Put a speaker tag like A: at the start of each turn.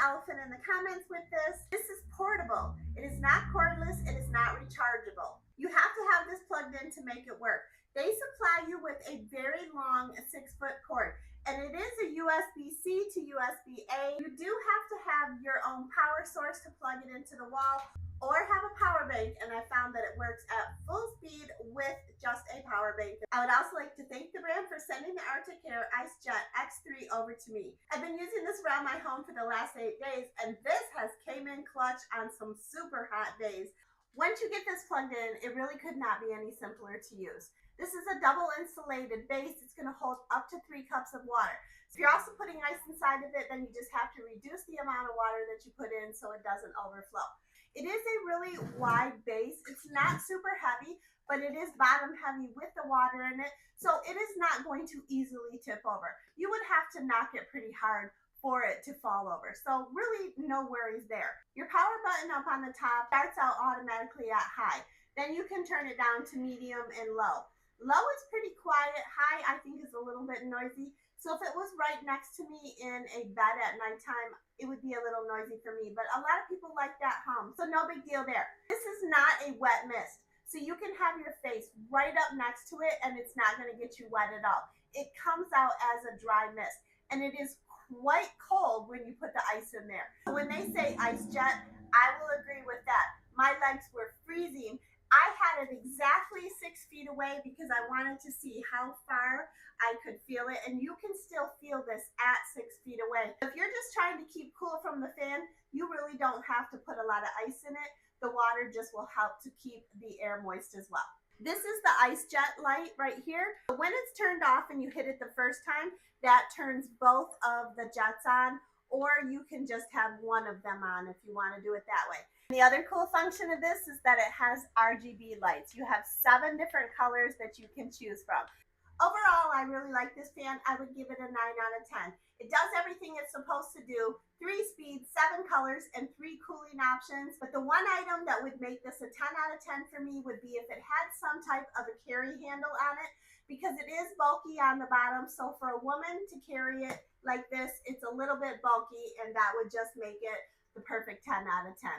A: elephant in the comments with this. This is portable. It is not cordless. It is not rechargeable. You have to have this plugged in to make it work. They supply you with a very long 6-foot cord, and it is a USB-C to USB-A. You do have to have your own power source to plug it into the wall, or have a power bank, and I found that it works at full speed with just a power bank. I would also like to thank the brand for sending the Artic Ice Jet X3 over to me. I've been using this around my home for the last 8 days, and this has came in clutch on some super hot days. Once you get this plugged in, it really could not be any simpler to use. This is a double insulated base. It's going to hold up to 3 cups of water. So if you're also putting ice inside of it, then you just have to reduce the amount of water that you put in so it doesn't overflow. It is a really wide base. It's not super heavy, but it is bottom heavy with the water in it, so it is not going to easily tip over. You would have to knock it pretty hard for it to fall over, so really no worries there. Your power button up on the top starts out automatically at high. Then you can turn it down to medium and low. Low is pretty quiet. High, I think, is a little bit noisy. So if it was right next to me in a bed at nighttime, it would be a little noisy for me, but a lot of people like that hum, so no big deal there. This is not a wet mist, so you can have your face right up next to it and it's not going to get you wet at all. It comes out as a dry mist, and it is quite cold when you put the ice in there. So when they say ice jet, I will agree with that. My legs were freezing. I had it exactly 6 feet away because I wanted to see how far I could feel it, and you can still feel this at 6 feet away. If you're just trying to keep cool from the fan, you really don't have to put a lot of ice in it. The water just will help to keep the air moist as well. This is the ice jet light right here. When it's turned off and you hit it the first time, that turns both of the jets on, or you can just have one of them on if you want to do it that way. The other cool function of this is that it has RGB lights. You have 7 different colors that you can choose from. Overall, I really like this fan. I would give it a 9 out of 10. It does everything it's supposed to do. 3 speeds, 7 colors, and 3 cooling options. But the one item that would make this a 10 out of 10 for me would be if it had some type of a carry handle on it, because it is bulky on the bottom. So for a woman to carry it like this, it's a little bit bulky, and that would just make it the perfect 10 out of 10.